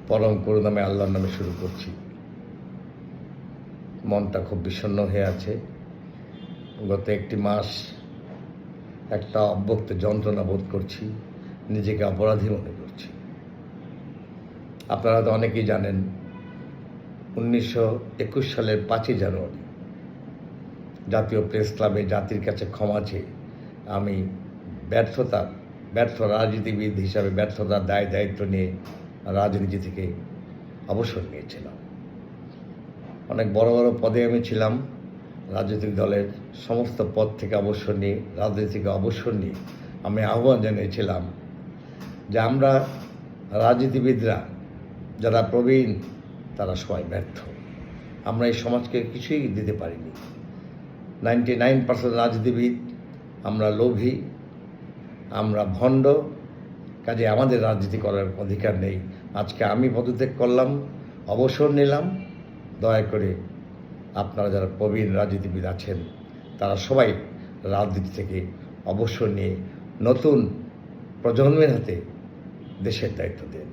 পরম করুণাময় আল্লাহর নামে শুরু করছি। মনটা খুব বিষণ্ণ হয়ে আছে। গত একটি মাস একটা অব্যক্ত যন্ত্রণা বোধ করছি, নিজেকে অপরাধী মনে করছি। আপনারা তো অনেকেই জানেন 1921 সালের 5ই জানুয়ারি জাতীয় প্রেস ক্লাবে জাতির কাছে ক্ষমা চেয়ে আমি ব্যর্থ রাজনীতিবিদ হিসাবে ব্যর্থতার দায় দায়িত্ব নিয়ে রাজনীতি থেকে অবসর নিয়েছিলাম। অনেক বড় বড় পদে আমি ছিলাম। রাজনৈতিক দলের সমস্ত পদ থেকে অবসর নিয়ে রাজনীতি থেকে অবসর নিয়ে আমি আহ্বান জানিয়েছিলাম যে আমরা রাজনীতিবিদরা যারা প্রবীণ তারা সবাই ব্যর্থ। আমরা এই সমাজকে কিছুই দিতে পারিনি। 99% রাজনীতিবিদ আমরা লোভী, আমরা ভণ্ড, কাজে আমাদের রাজনীতি করার অধিকার নেই। আজকে আমি পদত্যাগ করলাম, অবসর নিলাম। দয়া করে আপনারা যারা প্রবীণ রাজনীতিবিদ আছেন তারা সবাই রাজনীতি থেকে অবসর নিয়ে নতুন প্রজন্মের হাতে দেশের দায়িত্ব দেন।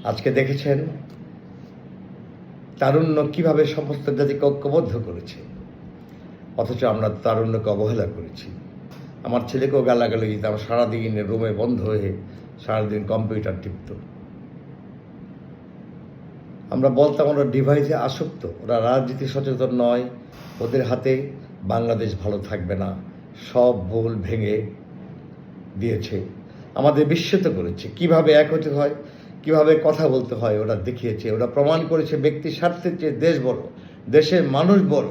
আজকে দেখেছেন তারুণ্য কিভাবে সমস্ত জাতিকে ঐক্যবদ্ধ করেছে, অথচ আমরা তারুণ্যকে অবহেলা করেছি। আমার ছেলেকেও গালাগালি দিতাম, সারাদিন রুমে বন্ধ হয়ে সারাদিন কম্পিউটার টিপত। আমরা বলতাম ওরা ডিভাইসে আসক্ত, ওরা রাজনীতি সচেতন নয়, ওদের হাতে বাংলাদেশ ভালো থাকবে না। সব ভুল ভেঙে দিয়েছে, আমাদের বিস্মিত করেছে। কিভাবে এক হতে হয়, কিভাবে কথা বলতে হয় ওরা দেখিয়েছে। ওরা প্রমাণ করেছে ব্যক্তি স্বার্থের চেয়ে দেশ বড়, দেশের মানুষ বড়।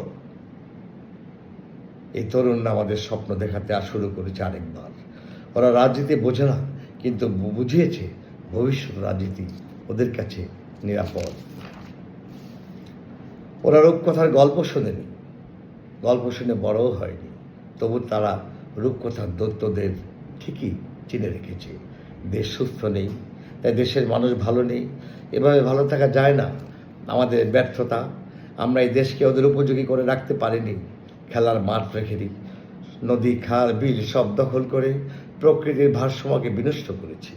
এই তরুণরা আমাদের স্বপ্ন দেখাতে শুরু করেছে আরেকবার। ওরা রাজনীতি বোঝে না, কিন্তু বুঝিয়েছে ভবিষ্যৎ রাজনীতি ওদের কাছে নিরাপদ। ওরা রূপকথার গল্প শোনেনি, গল্প শুনে বড়ও হয়নি, তবু তারা রূপকথার দৈত্যদের ঠিকই চিনে রেখেছে। দেশ সুস্থ নেই, তাই দেশের মানুষ ভালো নেই। এভাবে ভালো থাকা যায় না। আমাদের ব্যর্থতা, আমরা এই দেশকে ওদের উপযোগী করে রাখতে পারিনি। খেলার মাঠ রেখে দিই, নদী খাল বিল সব দখল করে প্রকৃতির ভারসাম্যকে বিনষ্ট করেছি।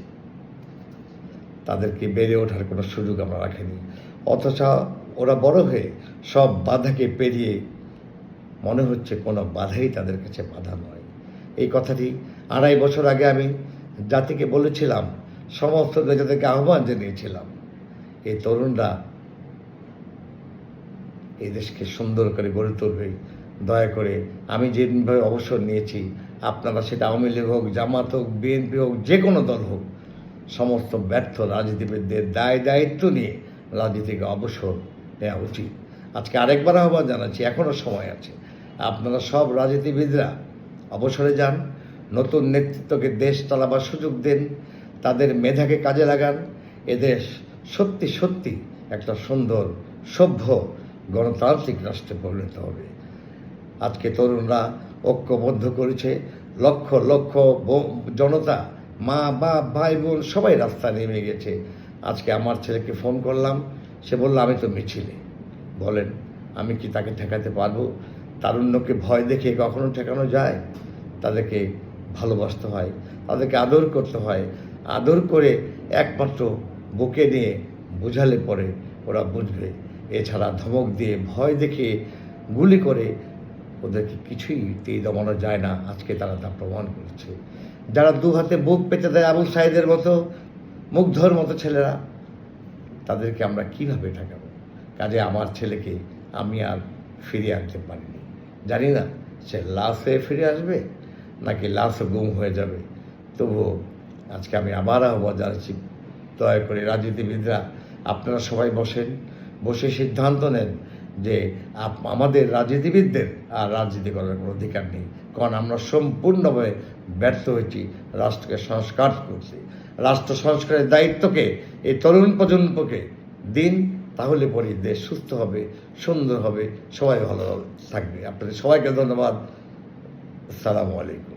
তাদেরকে বেড়ে ওঠার কোনো সুযোগ আমরা রাখিনি। অথচ ওরা বড় হয়ে সব বাধাকে পেরিয়ে মনে হচ্ছে কোনো বাধাই তাদের কাছে বাধা নয়। এই কথাটি 2.5 বছর আগে আমি জাতিকে বলেছিলাম, সমস্ত যাদেরকে আহ্বান জানিয়েছিলাম। এই তরুণরা এই দেশকে সুন্দর করে গড়ে তুলবে। দয়া করে আমি যেভাবে অবসর নিয়েছি, আপনারা সেটা আওয়ামী লীগ হোক, জামাত হোক, বিএনপি হোক, যে কোনো দল হোক, সমস্ত ব্যর্থ রাজনীতিবিদদের দায় দায়িত্ব নিয়ে রাজনীতি থেকে অবসর নেওয়া উচিত। আজকে আরেকবার আহ্বান জানাচ্ছি, এখনও সময় আছে। আপনারা সব রাজনীতিবিদরা অবসরে যান, নতুন নেতৃত্বকে দেশ চালাবার সুযোগ দেন, তাদের মেধাকে কাজে লাগান। এদেশ সত্যি সত্যি একটা সুন্দর সভ্য গণতান্ত্রিক রাষ্ট্রে পরিণত হবে। আজকে তরুণরা ঐক্যবদ্ধ করেছে, লক্ষ লক্ষ জনতা, মা বাপ ভাই বোন সবাই রাস্তায় নেমে গেছে। আজকে আমার ছেলেকে ফোন করলাম, সে বলল আমি তো মিছিলে। বলেন আমি কি তাকে ঠেকাতে পারবো? তারুণ্যকে ভয় দেখে কখনো ঠেকানো যায়? তাদেরকে ভালোবাসতে হয়, তাদেরকে আদর করতে হয়। আদর করে একমাত্র বুকে নিয়ে বোঝালে পরে ওরা বুঝবে। এছাড়া ধমক দিয়ে ভয় দেখে গুলি করে ওদেরকে কিছুই দমানো যায় না। আজকে তারা তা প্রমাণ করেছে। যারা দু হাতে বুক পেতে দেয় আবু সাইদের মতো, মুগ্ধর মতো ছেলেরা, তাদেরকে আমরা কিভাবে ঠেকাবো? কাজে আমার ছেলেকে আমি আর ফিরিয়ে আনতে পারিনি। জানি না সে লাশ হয়ে ফিরে আসবে নাকি লাশও গুম হয়ে যাবে। তবুও আজকে আমি আবার আহ্বান জানাচ্ছি, দয়া করে রাজনীতিবিদরা আপনারা সবাই বসে সিদ্ধান্ত নেন যে আমাদের রাজনীতিবিদদের আর রাজনীতি করার কোনো অধিকার নেই। কারণ আমরা সম্পূর্ণভাবে ব্যর্থ হয়েছি রাষ্ট্রকে সংস্কার করতে। রাষ্ট্র সংস্কারের দায়িত্বকে এই তরুণ প্রজন্মকে দিন, তাহলে পরে দেশ সুস্থ হবে, সুন্দর হবে, সবাই ভালো থাকবে। আপনাদের সবাইকে ধন্যবাদ। আসসালামু আলাইকুম।